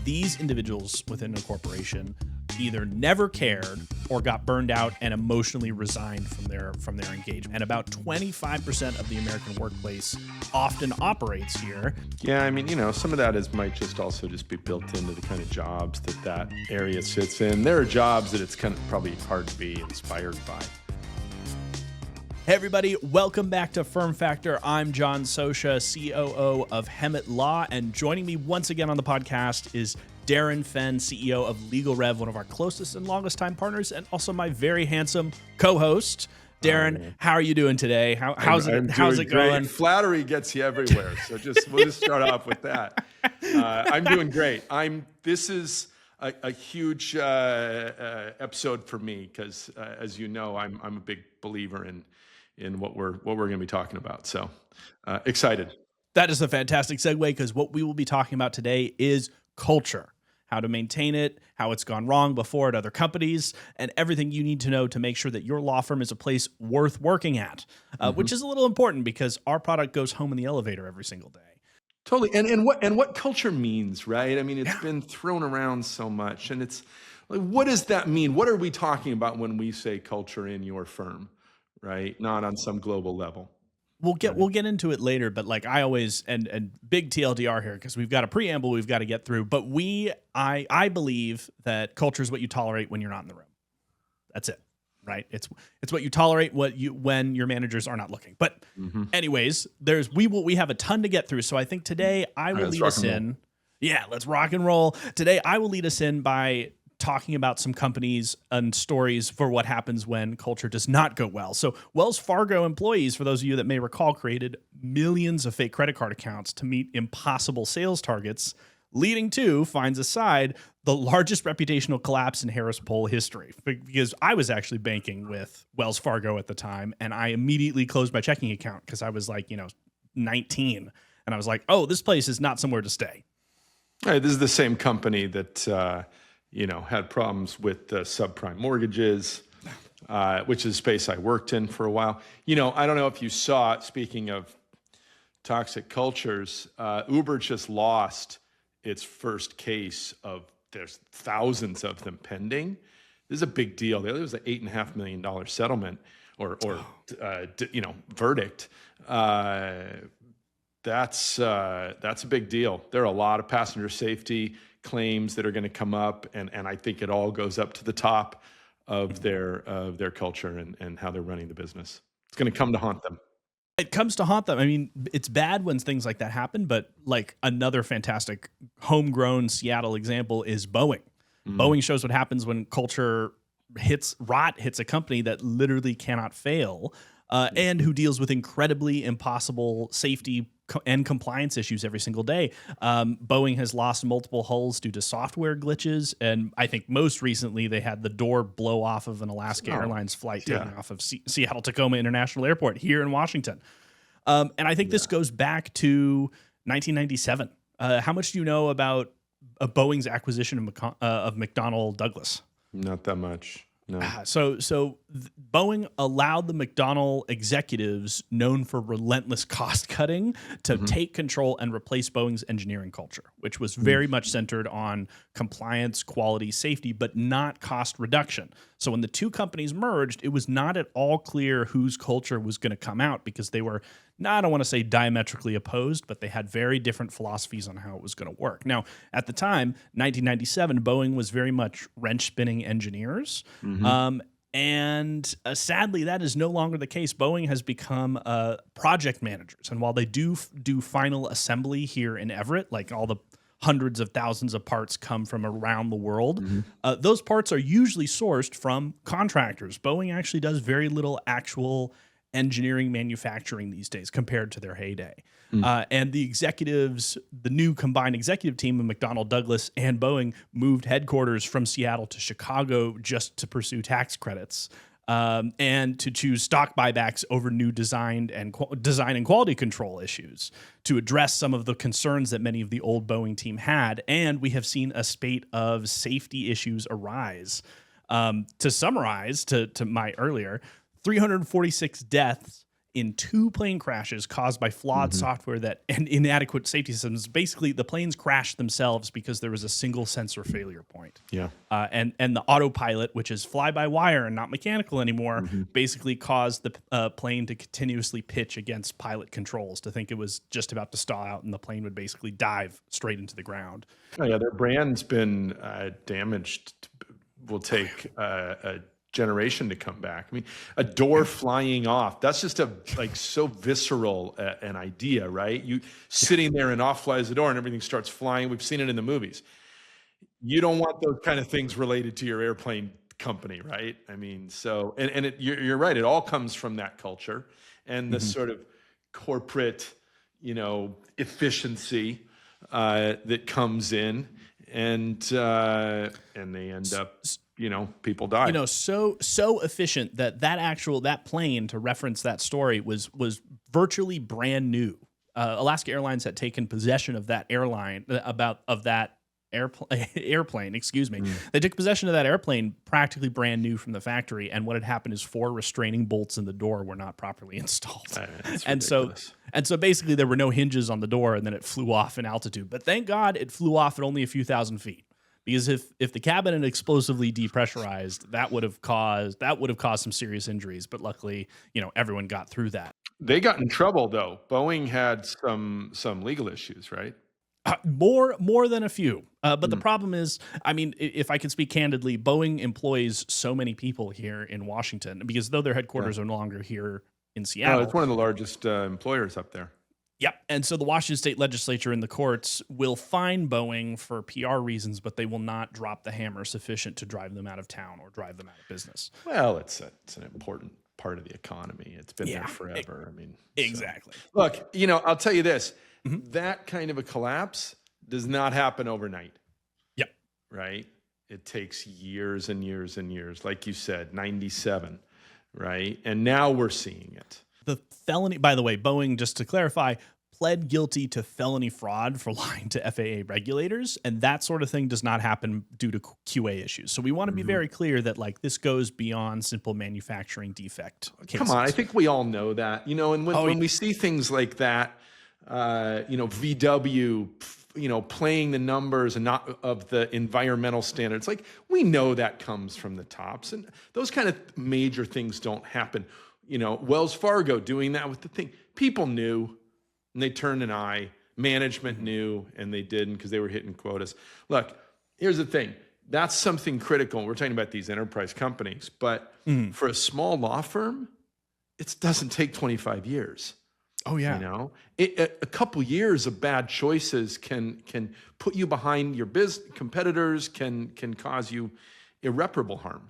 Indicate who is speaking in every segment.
Speaker 1: these individuals within a corporation either never cared or got burned out and emotionally resigned from their engagement. And about 25% of the American workplace often operates here.
Speaker 2: Yeah, I mean, some of that might just also just be built into the kind of jobs that area sits in. There are jobs that it's kind of probably hard to be inspired by.
Speaker 1: Hey everybody, welcome back to Firm Factor. I'm John Sosha, COO of Hemet Law, and joining me once again on the podcast is Darin Fenn, CEO of LegalRev, one of our closest and longest time partners, and also my very handsome co-host. Darin, how are you doing today? How's it going?
Speaker 2: Flattery gets you everywhere, so we'll just start off with that. I'm doing great. This is a huge episode for me because, as you know, I'm a big believer in what we're going to be talking about. So excited.
Speaker 1: That is a fantastic segue because what we will be talking about today is culture, how to maintain it, how it's gone wrong before at other companies, and everything you need to know to make sure that your law firm is a place worth working at, which is a little important because our product goes home in the elevator every single day.
Speaker 2: Totally. And what culture means, right? I mean, it's been thrown around so much, and it's like, what does that mean? What are we talking about when we say culture in your firm? Right, not on some global level.
Speaker 1: We'll get into it later, but like I always and big TLDR here because we've got a preamble we've got to get through. But I believe that culture is what you tolerate when you're not in the room. That's it, right? It's what you tolerate when your managers are not looking. But anyways, we have a ton to get through. So I think today I will lead us in. Yeah, let's rock and roll. Today I will lead us in by talking about some companies and stories for what happens when culture does not go well. So Wells Fargo employees, for those of you that may recall, created millions of fake credit card accounts to meet impossible sales targets, leading to, finds aside, the largest reputational collapse in Harris Poll history. Because I was actually banking with Wells Fargo at the time, and I immediately closed my checking account because I was 19. And I was like, oh, this place is not somewhere to stay.
Speaker 2: All right, this is the same company that had problems with subprime mortgages, which is a space I worked in for a while. I don't know if you saw, speaking of toxic cultures, Uber just lost its first case there's thousands of them pending. This is a big deal. There was an $8.5 million settlement or verdict. That's a big deal. There are a lot of passenger safety claims that are going to come up, and I think it all goes up to the top of their culture and how they're running the business. It's going to come to haunt them.
Speaker 1: It comes to haunt them. I mean, it's bad when things like that happen, but like another fantastic homegrown Seattle example is Boeing. Boeing shows what happens when culture hits a company that literally cannot fail, and who deals with incredibly impossible safety and compliance issues every single day. Boeing has lost multiple hulls due to software glitches, and I think most recently they had the door blow off of an Alaska Airlines flight taking off of Seattle Tacoma International Airport here in Washington. And I think this goes back to 1997. How much do you know about Boeing's acquisition of McDonnell Douglas?
Speaker 2: Not that much. No.
Speaker 1: So Boeing allowed the McDonnell executives known for relentless cost cutting to take control and replace Boeing's engineering culture, which was very much centered on compliance, quality, safety, but not cost reduction. So when the two companies merged, it was not at all clear whose culture was going to come out because they were, I don't want to say diametrically opposed, but they had very different philosophies on how it was going to work. Now, at the time, 1997, Boeing was very much wrench-spinning engineers. And sadly, that is no longer the case. Boeing has become project managers. And while they do final assembly here in Everett, like all the hundreds of thousands of parts come from around the world, those parts are usually sourced from contractors. Boeing actually does very little actual engineering manufacturing these days compared to their heyday. And the executives, the new combined executive team of McDonnell Douglas and Boeing moved headquarters from Seattle to Chicago just to pursue tax credits and to choose stock buybacks over new design and quality control issues to address some of the concerns that many of the old Boeing team had. And we have seen a spate of safety issues arise. To summarize, to my earlier, 346 deaths in 2 plane crashes caused by flawed software and inadequate safety systems. Basically, the planes crashed themselves because there was a single sensor failure point.
Speaker 2: Yeah.
Speaker 1: And the autopilot, which is fly-by-wire and not mechanical anymore, basically caused the plane to continuously pitch against pilot controls to think it was just about to stall out and the plane would basically dive straight into the ground.
Speaker 2: Oh, yeah, their brand's been damaged. Will take a generation to come back. I mean, a door flying off, that's just so visceral an idea, right? You sitting there and off flies the door and everything starts flying. We've seen it in the movies. You don't want those kind of things related to your airplane company, right? I mean, so, you're right. It all comes from that culture and the sort of corporate, efficiency that comes in and they end up, people die.
Speaker 1: So efficient that plane, to reference that story, was virtually brand new. Alaska Airlines had taken possession of that airplane. Excuse me. They took possession of that airplane practically brand new from the factory, and what had happened is 4 restraining bolts in the door were not properly installed. And so basically there were no hinges on the door, and then it flew off in altitude. But thank God it flew off at only a few thousand feet. Because if the cabin had explosively depressurized, that would have caused some serious injuries. But luckily, everyone got through that.
Speaker 2: They got in trouble though. Boeing had some legal issues, right?
Speaker 1: More than a few. But the problem is, I mean, if I can speak candidly, Boeing employs so many people here in Washington because though their headquarters are no longer here in Seattle,
Speaker 2: it's one of the largest employers up there.
Speaker 1: Yep. And so the Washington State Legislature and the courts will fine Boeing for PR reasons, but they will not drop the hammer sufficient to drive them out of town or drive them out of business.
Speaker 2: Well, it's an important part of the economy. It's been there forever.
Speaker 1: Exactly.
Speaker 2: So. Look, I'll tell you this. That kind of a collapse does not happen overnight.
Speaker 1: Yep.
Speaker 2: Right? It takes years and years and years. Like you said, 97, right? And now we're seeing it.
Speaker 1: The felony, by the way, Boeing, just to clarify, pled guilty to felony fraud for lying to FAA regulators, and that sort of thing does not happen due to QA issues. So we want to be very clear that this goes beyond simple manufacturing defect cases.
Speaker 2: Come on, I think we all know that, and when we see things like that, VW, playing the numbers and not of the environmental standards, we know that comes from the tops, and those kind of major things don't happen. Wells Fargo doing that with the thing. People knew, and they turned an eye. Management knew, and they didn't because they were hitting quotas. Look, here's the thing. That's something critical. We're talking about these enterprise companies, but for a small law firm, it doesn't take 25 years.
Speaker 1: Oh, yeah.
Speaker 2: A couple years of bad choices can put you behind your competitors, can cause you irreparable harm.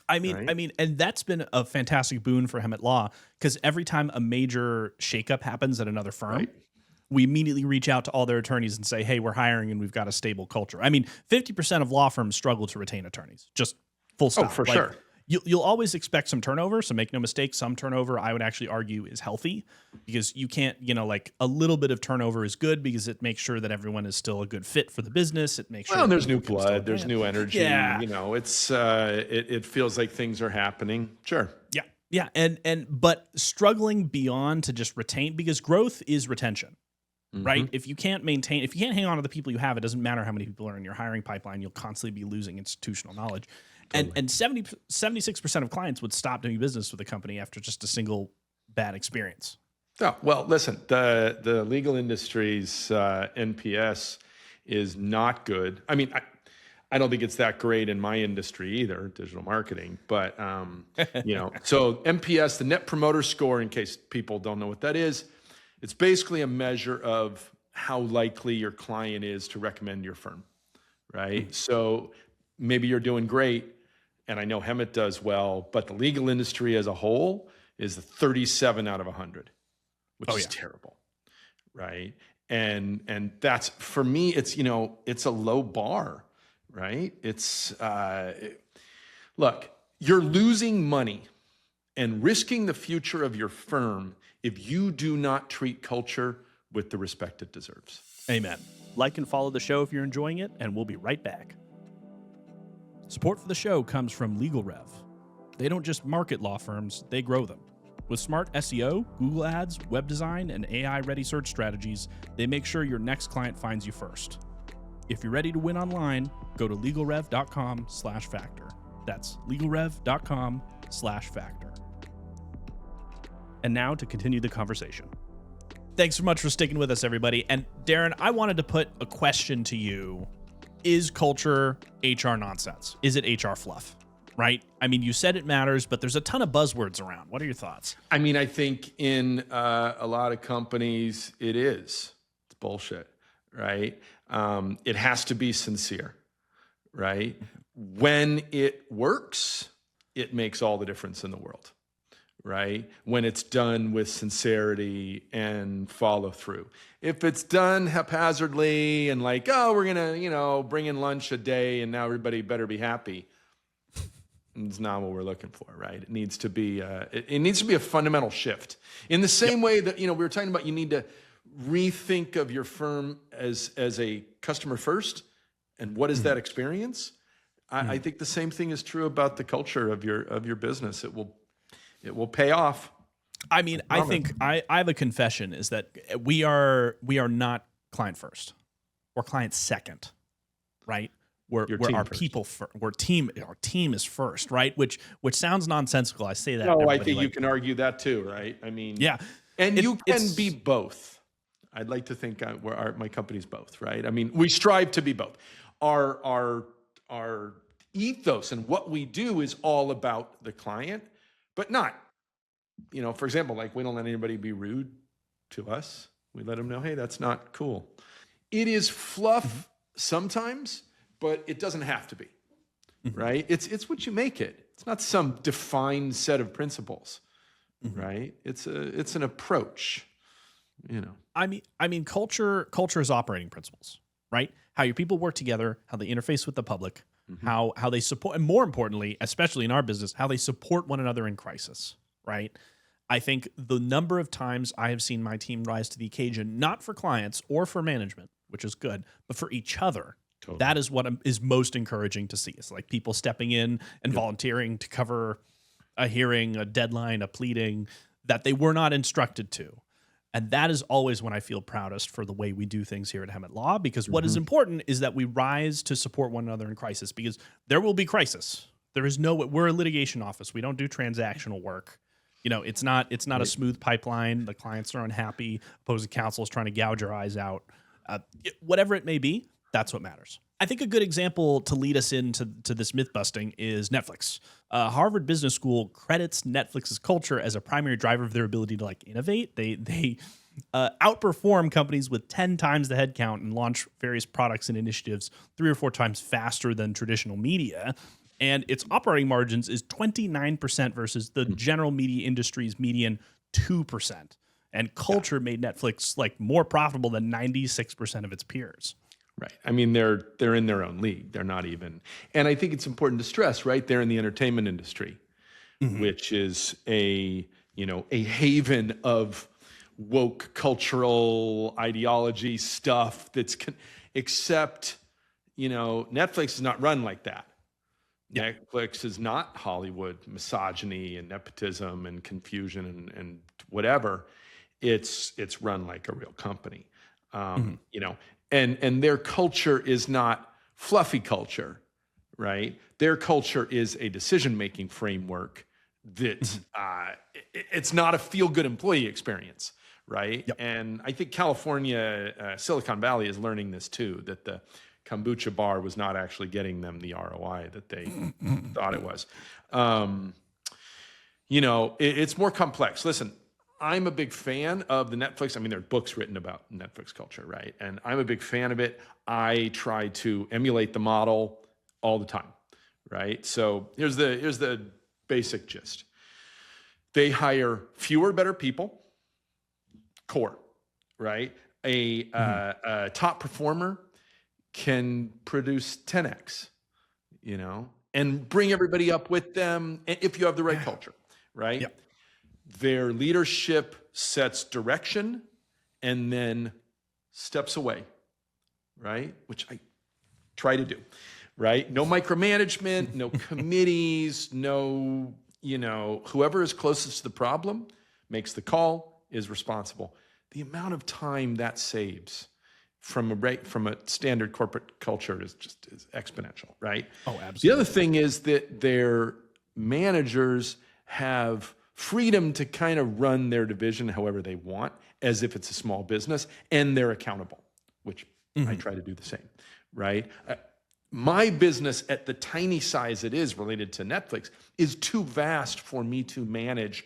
Speaker 1: I mean, and that's been a fantastic boon for Hemet Law because every time a major shakeup happens at another firm, we immediately reach out to all their attorneys and say, hey, we're hiring and we've got a stable culture. I mean, 50% of law firms struggle to retain attorneys, just full stop.
Speaker 2: Oh, for sure.
Speaker 1: You'll always expect some turnover, so make no mistake, some turnover I would actually argue is healthy because you can't, a little bit of turnover is good because it makes sure that everyone is still a good fit for the business. It makes sure
Speaker 2: there's new blood, there's new energy.
Speaker 1: Yeah.
Speaker 2: It's it feels like things are happening. Sure.
Speaker 1: Yeah. Yeah. But struggling beyond to just retain, because growth is retention. Right? If you can't hang on to the people you have, it doesn't matter how many people are in your hiring pipeline, you'll constantly be losing institutional knowledge. Totally. And 76% of clients would stop doing business with a company after just a single bad experience.
Speaker 2: Oh, well, listen, the legal industry's NPS is not good. I mean, I don't think it's that great in my industry either, digital marketing. But, so NPS, the Net Promoter Score, in case people don't know what that is, it's basically a measure of how likely your client is to recommend your firm, right? So maybe you're doing great, and I know Hemet does well, but the legal industry as a whole is 37 out of 100, which is terrible, right? And that's, for me, it's, it's a low bar, right? It's, look, you're losing money and risking the future of your firm if you do not treat culture with the respect it deserves.
Speaker 1: Amen. Like and follow the show if you're enjoying it, and we'll be right back. Support for the show comes from LegalRev. They don't just market law firms, they grow them. With smart SEO, Google Ads, web design, and AI-ready search strategies, they make sure your next client finds you first. If you're ready to win online, go to LegalRev.com/factor. That's LegalRev.com/factor. And now to continue the conversation. Thanks so much for sticking with us, everybody. And Darin, I wanted to put a question to you. Is culture HR nonsense? Is it HR fluff? Right? I mean, you said it matters, but there's a ton of buzzwords around. What are your thoughts?
Speaker 2: I mean, I think in a lot of companies, it is. It's bullshit, right? It has to be sincere, right? When it works, it makes all the difference in the world, right? When it's done with sincerity and follow through. If it's done haphazardly and like, oh, we're going to, bring in lunch a day and now everybody better be happy. It's not what we're looking for, right? It needs to be a fundamental shift. In the same way that, we were talking about, you need to rethink of your firm as a customer first. And what is that experience? I think the same thing is true about the culture of your business. It will pay off.
Speaker 1: I mean, I think I have a confession is that we are not client first or client second, right? We're our first. People first. Our team is first, right? Which sounds nonsensical. I say that.
Speaker 2: No, I think you can argue that too, right? I mean,
Speaker 1: yeah,
Speaker 2: and you can be both. I'd like to think my company's both, right? I mean, we strive to be both. Our ethos and what we do is all about the client, but not, for example, like we don't let anybody be rude to us. We let them know, hey, that's not cool. It is fluff sometimes, but it doesn't have to be, right? It's what you make it. It's not some defined set of principles, right? It's an approach,
Speaker 1: I mean, culture is operating principles, right? How your people work together, how they interface with the public, how they support, and more importantly, especially in our business, how they support one another in crisis, right? I think the number of times I have seen my team rise to the occasion, not for clients or for management, which is good, but for each other. Totally. That is what is most encouraging to see. It's like people stepping in and volunteering to cover a hearing, a deadline, a pleading that they were not instructed to. And that is always when I feel proudest for the way we do things here at Hemet Law, because what is important is that we rise to support one another in crisis, because there will be crisis. We're a litigation office. We don't do transactional work. It's not a smooth pipeline. The clients are unhappy. Opposing counsel is trying to gouge our eyes out. Whatever it may be, that's what matters. I think a good example to lead us into this myth busting is Netflix. Harvard Business School credits Netflix's culture as a primary driver of their ability to innovate. They outperform companies with 10 times the headcount and launch various products and initiatives 3 or 4 times faster than traditional media. And its operating margins is 29% versus the general media industry's median 2%. And culture made Netflix more profitable than 96% of its peers.
Speaker 2: Right. I mean, they're in their own league. They're not even. And I think it's important to stress, right? They're in the entertainment industry, which is a haven of woke cultural ideology stuff except, Netflix is not run like that. Yeah. Netflix is not Hollywood misogyny and nepotism and confusion and whatever. It's run like a real company, And their culture is not fluffy culture, right? Their culture is a decision-making framework that it's not a feel-good employee experience, right? Yep. And I think California, Silicon Valley is learning this too, that the kombucha bar was not actually getting them the ROI that they thought it was. It's more complex. Listen, I'm a big fan of the Netflix. I mean, there are books written about Netflix culture, right? And I'm a big fan of it. I try to emulate the model all the time, right? So here's the basic gist. They hire fewer, better people, core, right? A top performer can produce 10x, and bring everybody up with them if you have the right culture, right? Yep. Their leadership sets direction and then steps away, right? Which I try to do, right? No micromanagement, no committees, no, whoever is closest to the problem makes the call, is responsible. The amount of time that saves from a standard corporate culture is exponential, right?
Speaker 1: Oh, absolutely.
Speaker 2: The other thing is that their managers have freedom to kind of run their division however they want, as if it's a small business, and they're accountable, which I try to do the same, right? My business, at the tiny size it is related to Netflix, is too vast for me to manage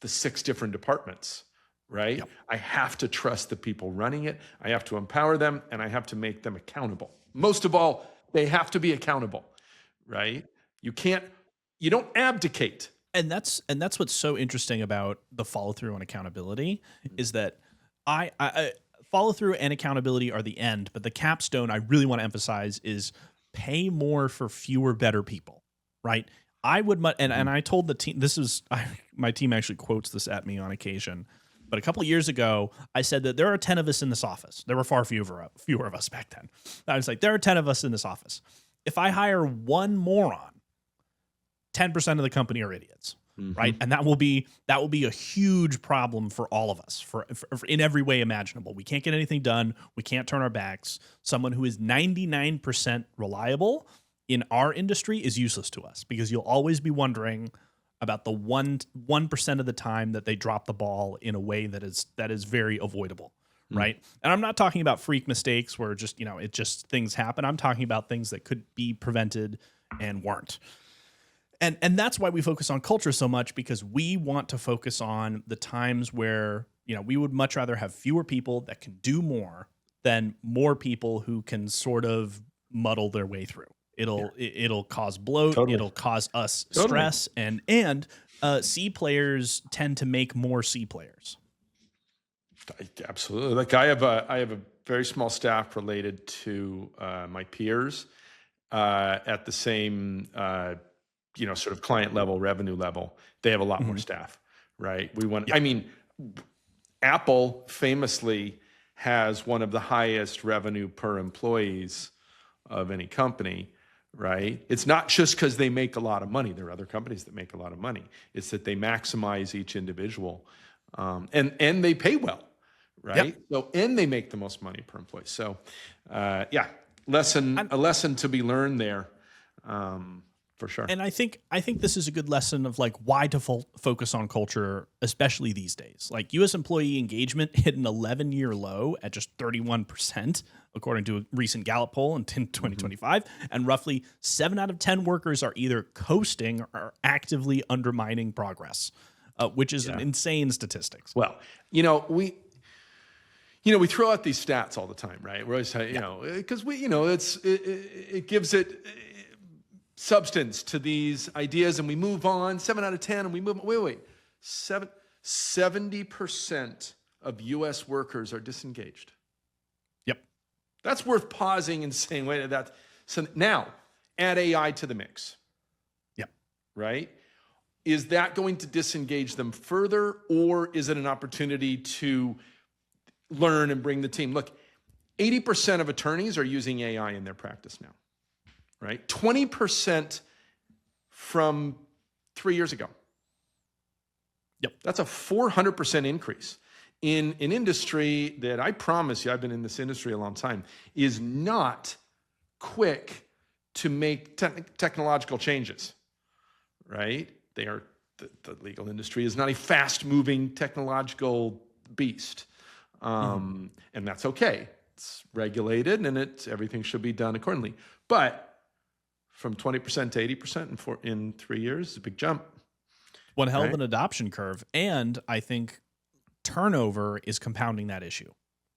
Speaker 2: the 6 different departments, right?
Speaker 1: Yep.
Speaker 2: I have to trust the people running it. I have to empower them, and I have to make them accountable. Most of all, they have to be accountable, right? You don't abdicate.
Speaker 1: And that's what's so interesting about the follow through and accountability is that I follow through and accountability are the end, but the capstone I really want to emphasize is pay more for fewer, better people, right? I would, and I told the team, my team actually quotes this at me on occasion, but a couple of years ago, I said that there are 10 of us in this office. There were far fewer of us back then. I was like, there are 10 of us in this office. If I hire one moron, 10% of the company are idiots, right? And that will be a huge problem for all of us, for in every way imaginable. We can't get anything done. We can't turn our backs. Someone who is 99% reliable in our industry is useless to us, because you'll always be wondering about the 1% of the time that they drop the ball in a way that is very avoidable, right? And I'm not talking about freak mistakes where just things happen. I'm talking about things that could be prevented and weren't. And that's why we focus on culture so much, because we want to focus on the times where, we would much rather have fewer people that can do more than more people who can sort of muddle their way through. It'll cause bloat.
Speaker 2: Totally.
Speaker 1: It'll cause us stress, and C players tend to make more C players.
Speaker 2: Absolutely. Like I have a very small staff related to my peers at the same sort of client level, revenue level. They have a lot more staff, right? Apple famously has one of the highest revenue per employees of any company, right? It's not just because they make a lot of money. There are other companies that make a lot of money. It's that they maximize each individual, and they pay well, right?
Speaker 1: Yep.
Speaker 2: So, and they make the most money per employee. So, a lesson to be learned there. For sure.
Speaker 1: And I think this is a good lesson of like why to focus on culture, especially these days. Like U.S. employee engagement hit an 11-year low at just 31%, according to a recent Gallup poll in 2025. And roughly 7 out of 10 workers are either coasting or actively undermining progress, which is an insane statistics.
Speaker 2: Well, we throw out these stats all the time, right? We're always, because it gives it substance to these ideas, and we move on. 7 out of 10, and we move on. Wait. 70% of U.S. workers are disengaged.
Speaker 1: Yep.
Speaker 2: That's worth pausing and saying, wait, that. So now, add AI to the mix.
Speaker 1: Yep.
Speaker 2: Right? Is that going to disengage them further, or is it an opportunity to learn and bring the team? Look, 80% of attorneys are using AI in their practice now. Right? 20% from 3 years ago.
Speaker 1: Yep.
Speaker 2: That's a 400% increase in an industry that, I promise you, I've been in this industry a long time, is not quick to make technological changes, right? The legal industry is not a fast-moving technological beast. And that's okay. It's regulated, and everything should be done accordingly. But from 20% to 80% in 3 years is a big jump.
Speaker 1: One hell of an adoption curve. And I think turnover is compounding that issue,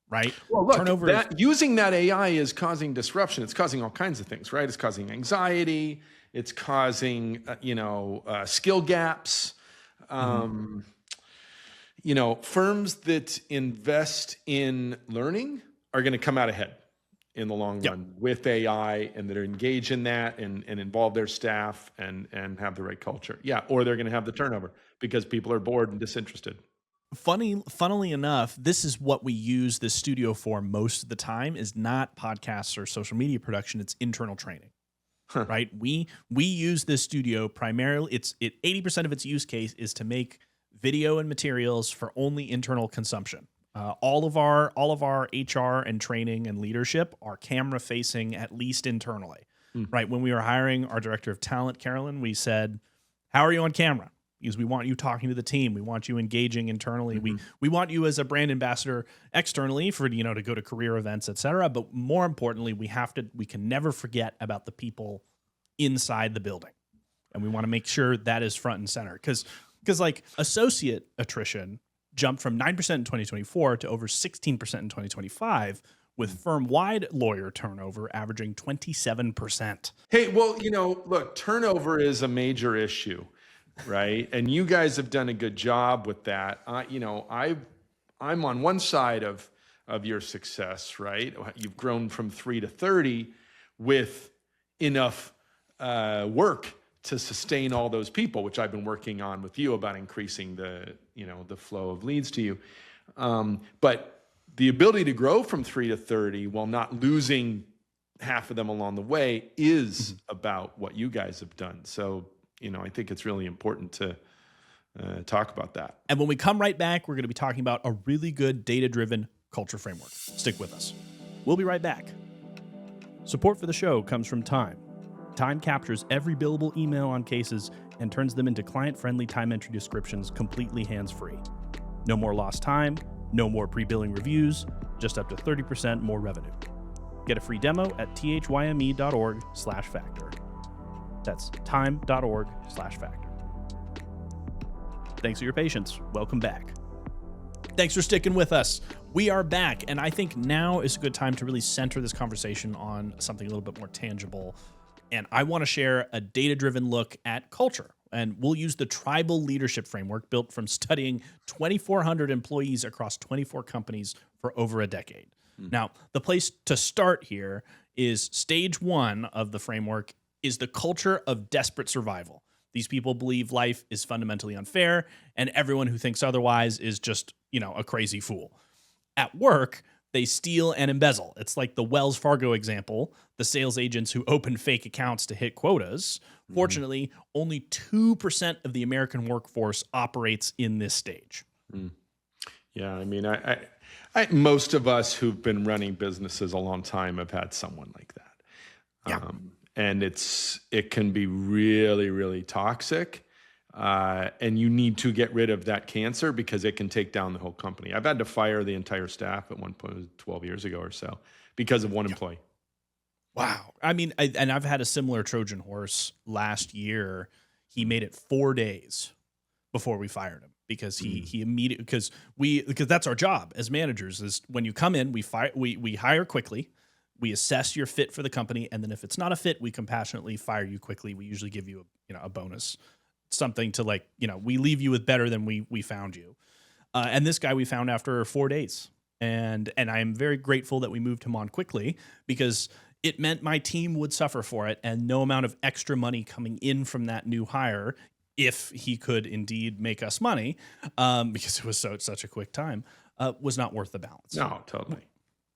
Speaker 1: right?
Speaker 2: Well, look,
Speaker 1: turnover
Speaker 2: using that AI is causing disruption. It's causing all kinds of things, right? It's causing anxiety. It's causing, skill gaps. Firms that invest in learning are going to come out ahead in the long run with AI, and that are engaged in that and involve their staff and have the right culture. Yeah. Or they're going to have the turnover because people are bored and disinterested.
Speaker 1: Funnily enough, this is what we use this studio for most of the time, is not podcasts or social media production. It's internal training, right? We use this studio primarily. 80% of its use case is to make video and materials for only internal consumption. All of our HR and training and leadership are camera facing, at least internally. Right? When we were hiring our director of talent, Carolyn, we said, "How are you on camera?" Because we want you talking to the team. We want you engaging internally. We want you as a brand ambassador externally for, to go to career events, et cetera. But more importantly, we can never forget about the people inside the building. And we want to make sure that is front and center. Because like associate attrition jumped from 9% in 2024 to over 16% in 2025, with firm-wide lawyer turnover averaging 27%.
Speaker 2: Hey, well, look, turnover is a major issue, right? And you guys have done a good job with that. I'm on one side of your success, right? You've grown from 3 to 30 with enough work to sustain all those people, which I've been working on with you about increasing the flow of leads to you. But the ability to grow from 3 to 30 while not losing half of them along the way is about what you guys have done. So, I think it's really important to talk about that.
Speaker 1: And when we come right back, we're going to be talking about a really good data-driven culture framework. Stick with us. We'll be right back. Support for the show comes from Thyme. Thyme captures every billable email on cases and turns them into client-friendly time entry descriptions completely hands-free. No more lost time, no more pre-billing reviews, just up to 30% more revenue. Get a free demo at thyme.org/factor. That's thyme.org/factor. Thanks for your patience. Welcome back. Thanks for sticking with us. We are back, and I think now is a good time to really center this conversation on something a little bit more tangible. And I want to share a data-driven look at culture. And we'll use the tribal leadership framework built from studying 2,400 employees across 24 companies for over a decade. Now, the place to start here is stage 1 of the framework is the culture of desperate survival. These people believe life is fundamentally unfair, and everyone who thinks otherwise is just, a crazy fool. At work, they steal and embezzle. It's like the Wells Fargo example, the sales agents who open fake accounts to hit quotas. Fortunately, only 2% of the American workforce operates in this stage.
Speaker 2: Yeah, I mean, I most of us who've been running businesses a long time have had someone like that.
Speaker 1: Yeah.
Speaker 2: And it can be really, really toxic. And you need to get rid of that cancer because it can take down the whole company. I've had to fire the entire staff at one point, 12 years ago or so, because of one employee.
Speaker 1: Wow. I mean, I've had a similar Trojan horse last year. He made it 4 days before we fired him because he immediately, because that's our job as managers is when you come in, we hire quickly. We assess your fit for the company. And then if it's not a fit, we compassionately fire you quickly. We usually give you a bonus, something to we leave you with better than we found you. And this guy we found after 4 days. And I'm very grateful that we moved him on quickly because it meant my team would suffer for it and no amount of extra money coming in from that new hire, if he could indeed make us money, because it was such a quick time, was not worth the balance.
Speaker 2: No, totally.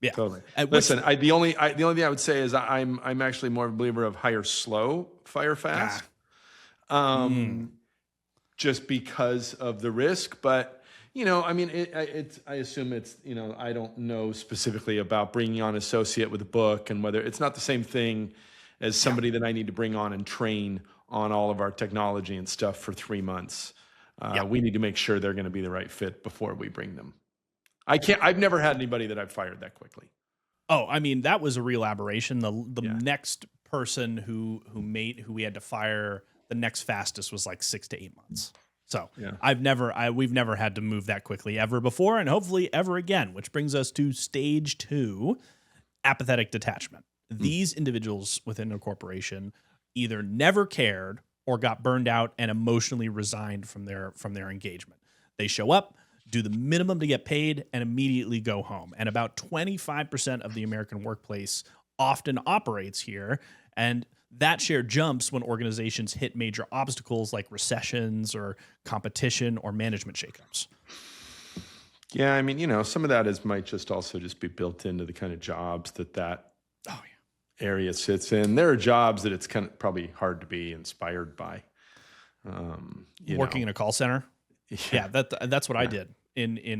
Speaker 1: Yeah,
Speaker 2: totally. Listen, the only thing I would say is I'm actually more of a believer of hire slow, fire fast, just because of the risk. But I mean, I assume it's I don't know specifically about bringing on an associate with a book and whether it's not the same thing as somebody that I need to bring on and train on all of our technology and stuff for 3 months. We need to make sure they're going to be the right fit before we bring them. I've never had anybody that I've fired that quickly.
Speaker 1: Oh, I mean, that was a real aberration. The next person who we had to fire, the next fastest was like 6 to 8 months. So we've never had to move that quickly ever before, and hopefully ever again, which brings us to stage 2, apathetic detachment. These individuals within a corporation either never cared or got burned out and emotionally resigned from their engagement. They show up, do the minimum to get paid, and immediately go home. And about 25% of the American workplace often operates here, and that share jumps when organizations hit major obstacles like recessions or competition or management shakeups.
Speaker 2: Yeah, I mean, some of that might just also just be built into the kind of jobs that area sits in. There are jobs that it's kind of probably hard to be inspired by.
Speaker 1: Working in a call center? Yeah, that's what I did.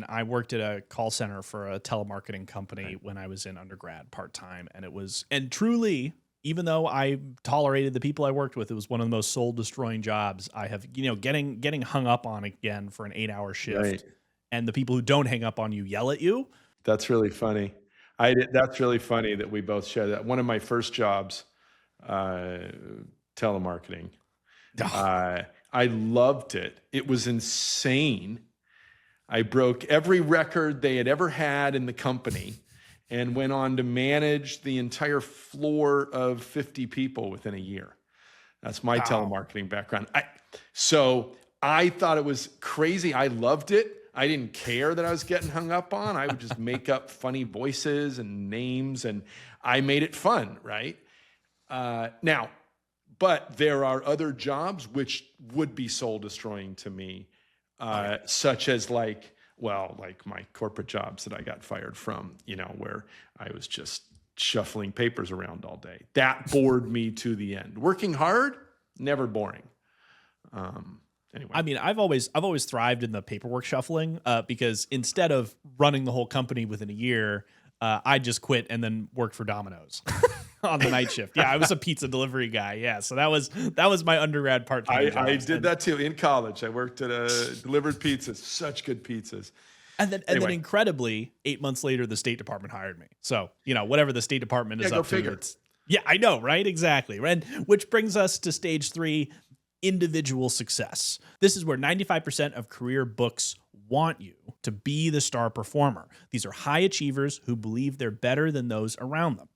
Speaker 1: I worked at a call center for a telemarketing company when I was in undergrad part-time, and truly, even though I tolerated the people I worked with, it was one of the most soul-destroying jobs I have, getting hung up on again for an 8-hour shift.
Speaker 2: Right.
Speaker 1: And the people who don't hang up on you yell at you.
Speaker 2: That's really funny. That's really funny that we both share that. One of my first jobs, telemarketing. I loved it. It was insane. I broke every record they had ever had in the company and went on to manage the entire floor of 50 people within a year. That's my telemarketing background. So I thought it was crazy. I loved it. I didn't care that I was getting hung up on. I would just make up funny voices and names, and I made it fun, right? Now, but there are other jobs which would be soul destroying to me, such as like my corporate jobs that I got fired from, where I was just shuffling papers around all day. That bored me to the end. Working hard, never boring. Anyway.
Speaker 1: I mean, I've always thrived in the paperwork shuffling because instead of running the whole company within a year, I just quit and then worked for Domino's on the night shift. Yeah, I was a pizza delivery guy. Yeah, so that was my undergrad part-time job.
Speaker 2: I did that too in college. I worked at delivered pizzas, such good pizzas.
Speaker 1: And then incredibly, 8 months later, the State Department hired me. So whatever the State Department is up to, yeah, I know, right? Exactly, and which brings us to stage 3. Individual success. This is where 95% of career books want you to be the star performer. These are high achievers who believe they're better than those around them.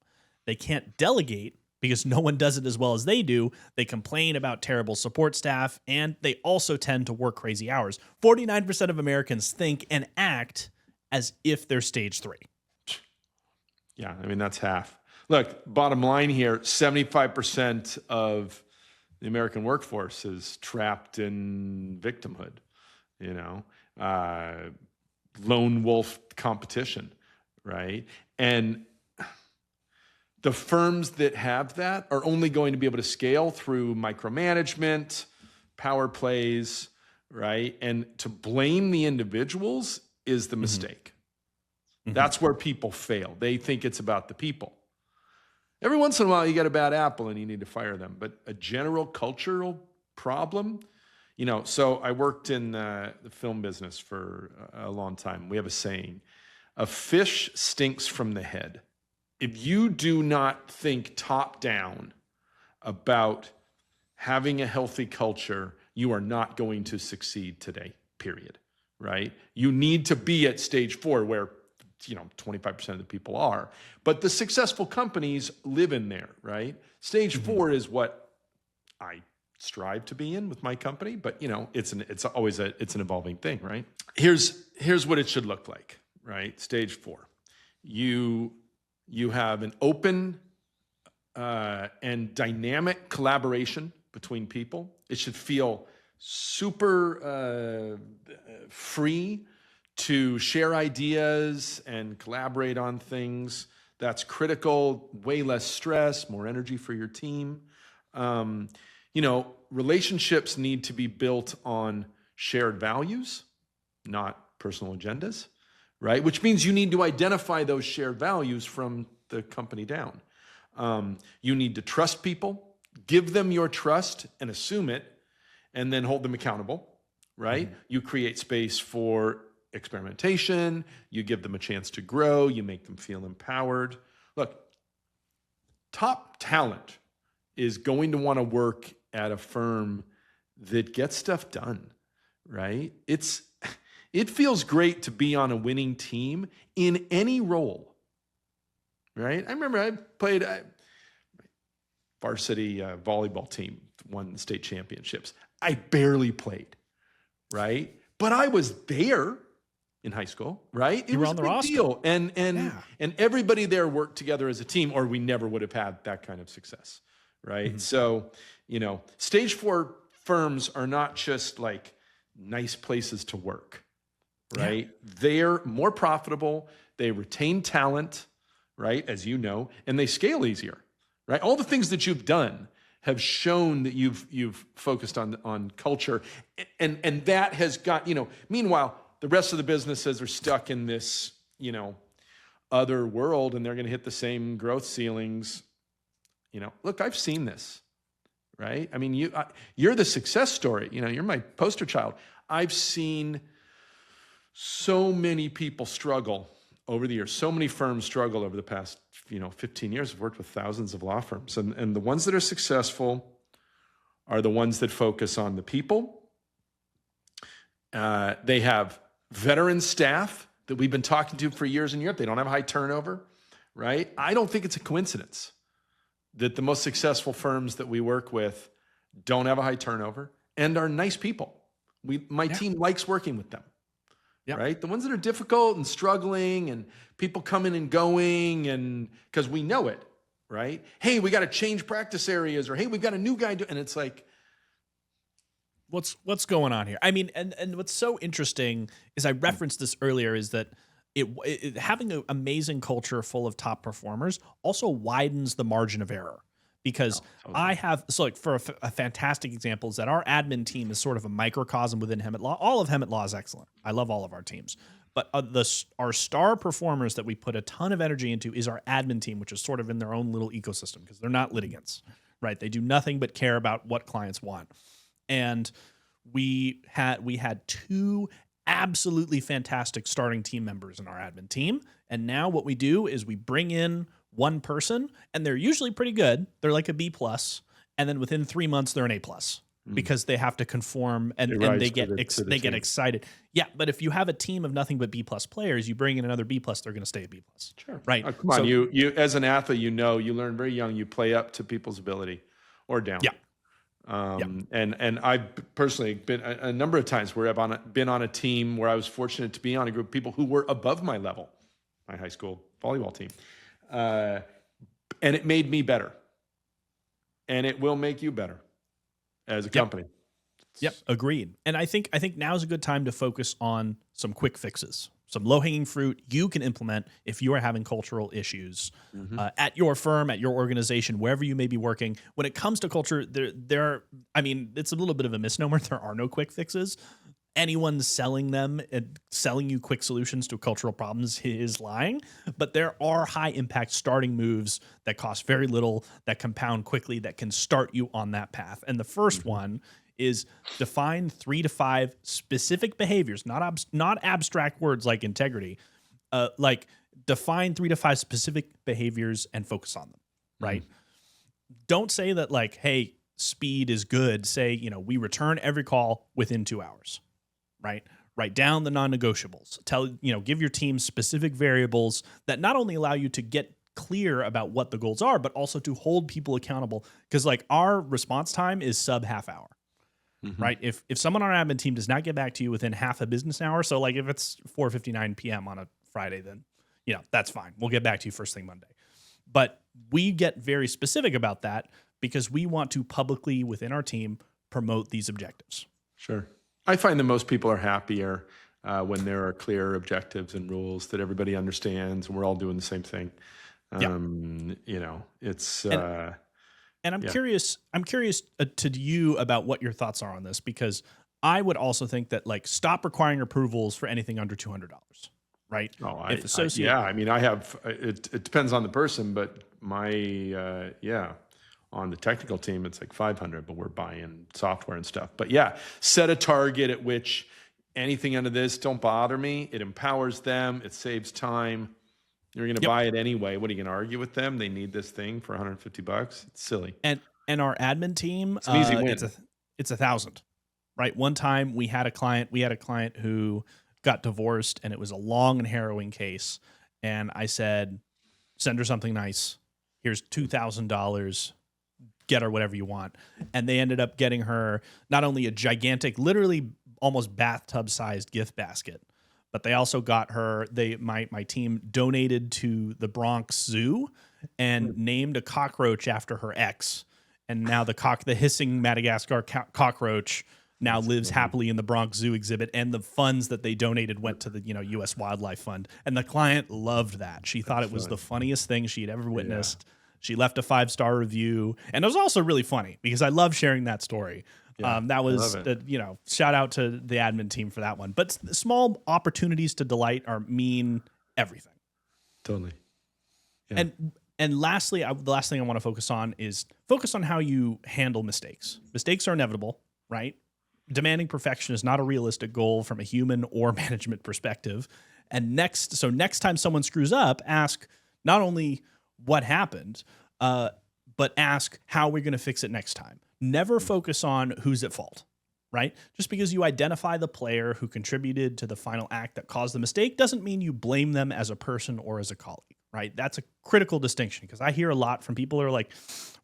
Speaker 1: They can't delegate because no one does it as well as they do. They complain about terrible support staff, and they also tend to work crazy hours. 49% of Americans think and act as if they're stage 3.
Speaker 2: Yeah, I mean, that's half. Look, bottom line here, 75% of the American workforce is trapped in victimhood, lone wolf competition, right? And the firms that have that are only going to be able to scale through micromanagement, power plays, right? And to blame the individuals is the mistake. Mm-hmm. That's where people fail. They think it's about the people. Every once in a while, you get a bad apple and you need to fire them. But a general cultural problem, so I worked in the film business for a long time. We have a saying, a fish stinks from the head. If you do not think top down about having a healthy culture, you are not going to succeed today, period, right? You need to be at stage 4 where 25% of the people are. But the successful companies live in there, right? Stage 4 is what I strive to be in with my company, but it's an evolving thing, right? Here's what it should look like, right? Stage 4. You have an open and dynamic collaboration between people. It should feel super free to share ideas and collaborate on things. That's critical. Way less stress, more energy for your team. Relationships need to be built on shared values, not personal agendas, right? Which means you need to identify those shared values from the company down. You need to trust people, give them your trust and assume it, and then hold them accountable, right? Mm-hmm. You create space for experimentation, you give them a chance to grow, you make them feel empowered. Look, top talent is going to want to work at a firm that gets stuff done, right? It feels great to be on a winning team in any role, right? I remember I played varsity volleyball team, won the state championships. I barely played, right? But I was there in high school, right?
Speaker 1: It was on the roster.
Speaker 2: Deal. And everybody there worked together as a team, or we never would have had that kind of success, right? Mm-hmm. So, stage 4 firms are not just like nice places to work, right? Yeah. They're more profitable, they retain talent, right? As you know, and they scale easier, right? All the things that you've done, have shown that you've focused on culture, and that has got, meanwhile, the rest of the businesses are stuck in this, other world, and they're going to hit the same growth ceilings. Look, I've seen this, right? I mean, you're the success story. You're my poster child. I've seen so many people struggle over the years. So many firms struggle over the past, 15 years. I've worked with thousands of law firms, and the ones that are successful are the ones that focus on the people. They have veteran staff that we've been talking to for years in Europe. They don't have high turnover, right? I don't think it's a coincidence that the most successful firms that we work with don't have a high turnover and are nice people. My team likes working with them, right? The ones that are difficult and struggling and people coming and going, and because we know it, right? Hey, we got to change practice areas, or hey, we've got a new guy, and it's like,
Speaker 1: what's going on here? I mean, and what's so interesting is, I referenced this earlier, is that it having an amazing culture full of top performers also widens the margin of error. Because for a fantastic example is that our admin team is sort of a microcosm within Hemet Law. All of Hemet Law is excellent. I love all of our teams. But our star performers that we put a ton of energy into is our admin team, which is sort of in their own little ecosystem, because they're not litigants, right? They do nothing but care about what clients want. And we had 2 absolutely fantastic starting team members in our admin team. And now what we do is we bring in one person, and they're usually pretty good. They're like a B+, and then within 3 months they're an A+, because they have to conform, and they get excited. Yeah, but if you have a team of nothing but B+ players, you bring in another B+, they're going to stay a B+.
Speaker 2: Sure.
Speaker 1: Right.
Speaker 2: Come on, you as an athlete, you learn very young, you play up to people's ability or down.
Speaker 1: Yeah.
Speaker 2: And I've personally been a number of times where I've been on a team where I was fortunate to be on a group of people who were above my level, my high school volleyball team. And it made me better, and it will make you better as a company.
Speaker 1: Yep. Agreed. And I think now is a good time to focus on some quick fixes, some low-hanging fruit you can implement if you are having cultural issues at your firm, at your organization, wherever you may be working. When it comes to culture, it's a little bit of a misnomer. There are no quick fixes. Anyone selling them and selling you quick solutions to cultural problems is lying. But there are high-impact starting moves that cost very little, that compound quickly, that can start you on that path. And the first one is define 3 to 5 specific behaviors, not abstract words like integrity. Like define 3 to 5 specific behaviors and focus on them, right? Don't say that like, hey, speed is good. Say, we return every call within 2 hours, right? Write down the non-negotiables. Give your team specific variables that not only allow you to get clear about what the goals are, but also to hold people accountable. Because like our response time is sub half hour. Right. If someone on our admin team does not get back to you within half a business hour, so like if it's 4:59 p.m. on a Friday, then that's fine. We'll get back to you first thing Monday. But we get very specific about that because we want to publicly within our team promote these objectives.
Speaker 2: Sure. I find that most people are happier when there are clear objectives and rules that everybody understands, and we're all doing the same thing. It's.
Speaker 1: And I'm curious to you about what your thoughts are on this, because I would also think that like stop requiring approvals for anything under $200, right?
Speaker 2: Oh, I have, it depends on the person, but on the technical team, it's like 500, but we're buying software and stuff. But set a target at which anything under this, don't bother me. It empowers them. It saves time. You're going to buy it anyway. What are you going to argue with them? They need this thing for $150. It's silly.
Speaker 1: And our admin team,
Speaker 2: it's an easy win.
Speaker 1: It's 1,000, right? One time we had a client who got divorced, and it was a long and harrowing case. And I said, send her something nice. Here's $2,000. Get her whatever you want. And they ended up getting her not only a gigantic, literally almost bathtub-sized gift basket, but they also got her, my team donated to the Bronx Zoo and named a cockroach after her ex. And now the hissing Madagascar cockroach now lives happily in the Bronx Zoo exhibit, and the funds that they donated went to the U.S. Wildlife Fund. And the client loved that. She thought it was the funniest thing she had ever witnessed. She left a 5-star review, and it was also really funny because I love sharing that story. That was, shout out to the admin team for that one. But small opportunities to delight mean everything.
Speaker 2: Totally. Yeah.
Speaker 1: And lastly, the last thing I want to focus on how you handle mistakes. Mistakes are inevitable, right? Demanding perfection is not a realistic goal from a human or management perspective. And next time someone screws up, ask not only what happened, but ask how we're going to fix it next time. Never focus on who's at fault, right? Just because you identify the player who contributed to the final act that caused the mistake doesn't mean you blame them as a person or as a colleague, right? That's a critical distinction because I hear a lot from people who are like,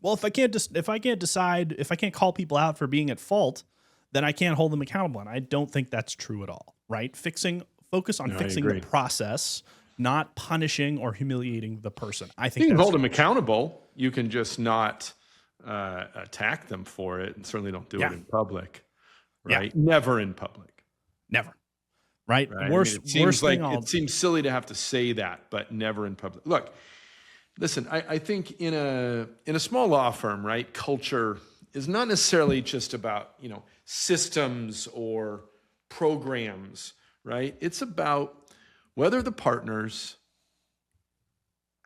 Speaker 1: well, if I can't call people out for being at fault, then I can't hold them accountable. And I don't think that's true at all, right? Focus on fixing the process, not punishing or humiliating the person. I think
Speaker 2: you can hold them accountable. You can just not attack them for it, and certainly don't do it in public, right? Yeah. Never in public.
Speaker 1: Never. Right?
Speaker 2: Worst thing. It seems silly to have to say that, but never in public. Look, listen, I think in a small law firm, right, culture is not necessarily just about, systems or programs, right? It's about whether the partners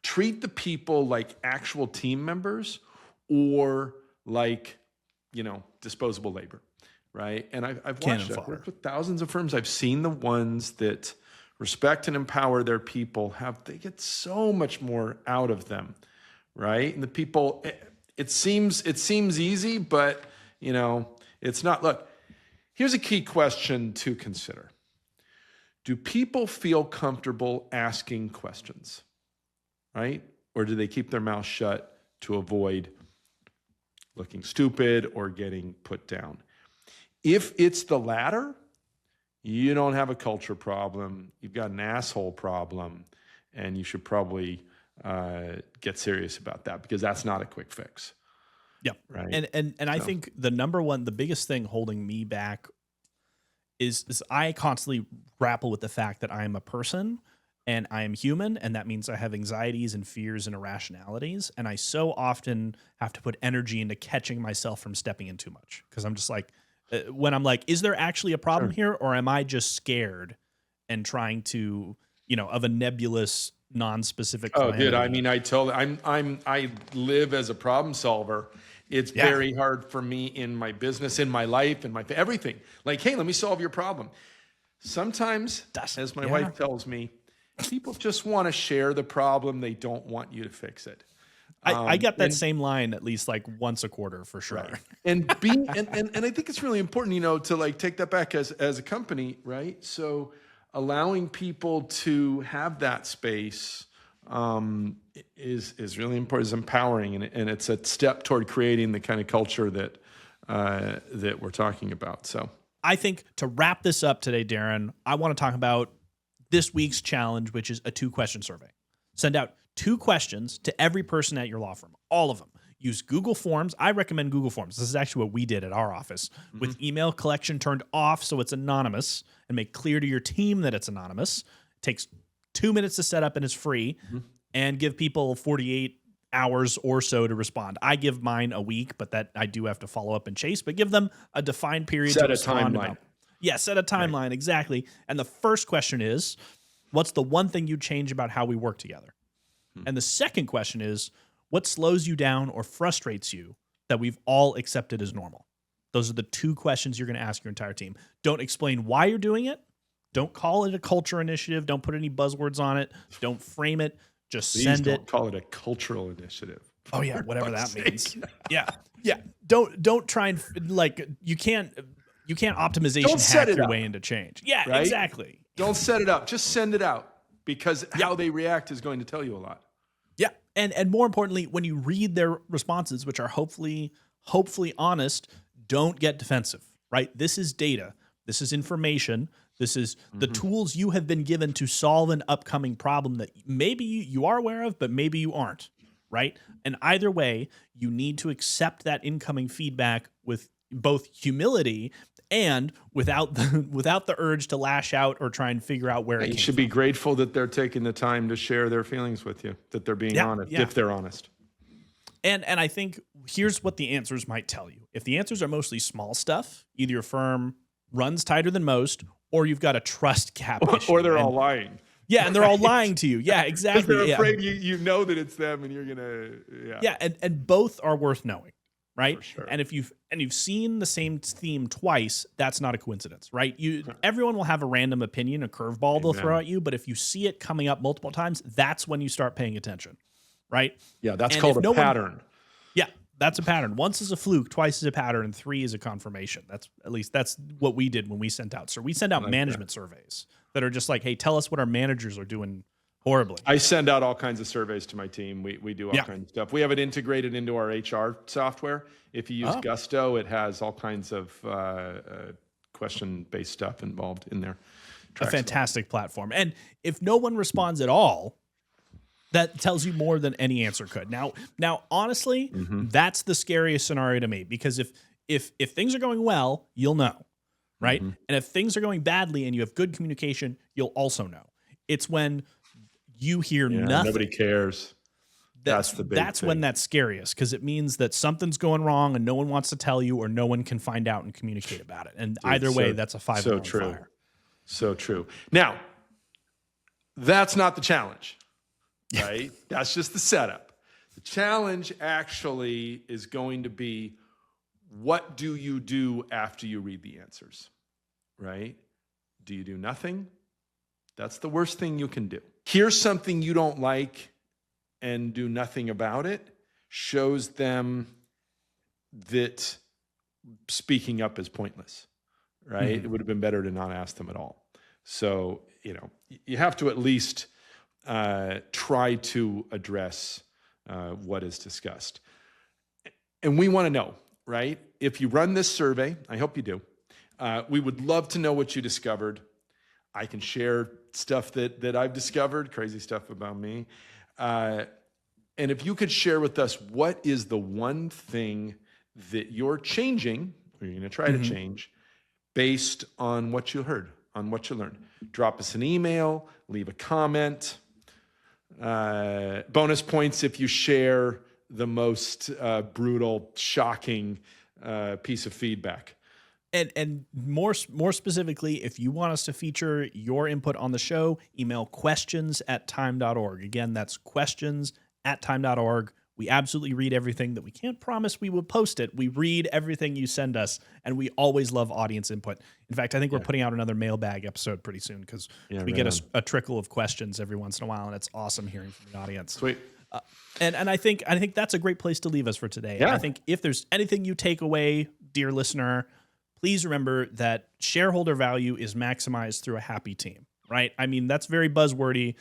Speaker 2: treat the people like actual team members or like, disposable labor, right? And I've worked with thousands of firms. I've seen the ones that respect and empower their people they get so much more out of them, right? And the people, it seems easy, but it's not. Look, here's a key question to consider. Do people feel comfortable asking questions, right? Or do they keep their mouth shut to avoid looking stupid or getting put down? If it's the latter, you don't have a culture problem. You've got an asshole problem, and you should probably get serious about that because that's not a quick fix.
Speaker 1: Yeah. Right. And I think the biggest thing holding me back is I constantly grapple with the fact that I am a person and I am human, and that means I have anxieties and fears and irrationalities, and I so often have to put energy into catching myself from stepping in too much because I'm just like, when I'm like, is there actually a problem here, or am I just scared and trying to, of a nebulous, non-specific calamity?
Speaker 2: Oh, dude, I mean, I live as a problem solver. It's very hard for me in my business, in my life, in my everything. Like, hey, let me solve your problem. Sometimes, as my wife tells me, people just want to share the problem. They don't want you to fix it.
Speaker 1: I get that same line at least like once a quarter for sure.
Speaker 2: Right. And I think it's really important, to like take that back as a company, right? So allowing people to have that space is really important, is empowering, and it's a step toward creating the kind of culture that we're talking about. So
Speaker 1: I think to wrap this up today, Darin, I want to talk about this week's challenge, which is a 2-question survey. Send out 2 questions to every person at your law firm, all of them. Use Google Forms. I recommend Google Forms. This is actually what we did at our office with email collection turned off so it's anonymous, and make clear to your team that it's anonymous. It takes 2 minutes to set up and is free, and give people 48 hours or so to respond. I give mine a week, but that I do have to follow up and chase, but give them a defined period to respond about. Yeah, set a timeline, right. Exactly. And the first question is, what's the one thing you'd change about how we work together? And the second question is, what slows you down or frustrates you that we've all accepted as normal? Those are the 2 questions you're going to ask your entire team. Don't explain why you're doing it. Don't call it a culture initiative. Don't put any buzzwords on it. Don't frame it. Just send it.
Speaker 2: Don't call it a cultural initiative.
Speaker 1: Oh yeah, whatever that means. Yeah. Don't try and you can't optimization hack your way into change. Yeah, right? Exactly.
Speaker 2: Don't set it up. Just send it out, because how they react is going to tell you a lot.
Speaker 1: Yeah. And more importantly, when you read their responses, which are hopefully honest, don't get defensive, right? This is data. This is information. This is the tools you have been given to solve an upcoming problem that maybe you are aware of, but maybe you aren't, right? And either way, you need to accept that incoming feedback with both humility and without the urge to lash out or try and figure out where it came
Speaker 2: You should be grateful that they're taking the time to share their feelings with you, that they're being honest, if they're honest.
Speaker 1: And I think here's what the answers might tell you. If the answers are mostly small stuff, either your firm runs tighter than most, or you've got a trust gap issue.
Speaker 2: Or they're all lying.
Speaker 1: Yeah, and they're all lying to you. Yeah, exactly.
Speaker 2: Because they're afraid you know that it's them and you're gonna.
Speaker 1: Yeah, and both are worth knowing, right?
Speaker 2: For sure.
Speaker 1: And if you've seen the same theme twice, that's not a coincidence, right? Everyone will have a random opinion, a curveball they'll throw at you, but if you see it coming up multiple times, that's when you start paying attention, right?
Speaker 2: Yeah, that's called a pattern.
Speaker 1: Yeah, that's a pattern. Once is a fluke, twice is a pattern, and 3 is a confirmation. That's what we did when we sent out. So we send out management surveys that are just like, hey, tell us what our managers are doing horribly.
Speaker 2: I send out all kinds of surveys to my team. We do all kinds of stuff. We have it integrated into our HR software. If you use Gusto, it has all kinds of question-based stuff involved in there.
Speaker 1: A fantastic platform. And if no one responds at all, that tells you more than any answer could. Now, honestly, that's the scariest scenario to me, because if things are going well, you'll know, right? And if things are going badly and you have good communication, you'll also know. It's when you hear nothing.
Speaker 2: Nobody cares. That's the big thing.
Speaker 1: When that's scariest, because it means that something's going wrong and no one wants to tell you, or no one can find out and communicate about it. And either way, that's a 5-alarm fire.
Speaker 2: So true. Now, that's not the challenge. Right? That's just the setup. The challenge actually is going to be, what do you do after you read the answers? Right? Do you do nothing? That's the worst thing you can do. Here's something you don't like and do nothing about it shows them that speaking up is pointless, right? It would have been better to not ask them at all. So, you have to at least try to address what is discussed. And we want to know, right? If you run this survey, I hope you do, we would love to know what you discovered. I can share stuff that I've discovered, crazy stuff about me. And if you could share with us, what is the one thing that you're changing, or you're going to try to change, based on what you heard, on what you learned? Drop us an email, leave a comment. Bonus points if you share the most brutal, shocking piece of feedback.
Speaker 1: And more specifically, if you want us to feature your input on the show, email questions@thyme.org. Again, that's questions@thyme.org. We absolutely read everything. That we can't promise we will post it. We read everything you send us, and we always love audience input. In fact, I think we're putting out another mailbag episode pretty soon, because we get a trickle of questions every once in a while, and it's awesome hearing from the audience.
Speaker 2: Sweet.
Speaker 1: And I think that's a great place to leave us for today.
Speaker 2: Yeah.
Speaker 1: I think if there's anything you take away, dear listener, please remember that shareholder value is maximized through a happy team, right? I mean, that's very buzzwordy,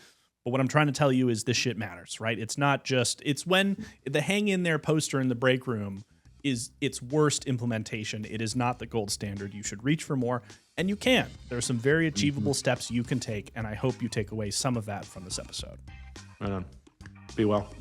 Speaker 1: but what I'm trying to tell you is this shit matters, right? It's not just, it's when the hang in there poster in the break room is its worst implementation. It is not the gold standard. You should reach for more, and you can. There are some very achievable steps you can take, and I hope you take away some of that from this episode.
Speaker 2: Right on. Be well.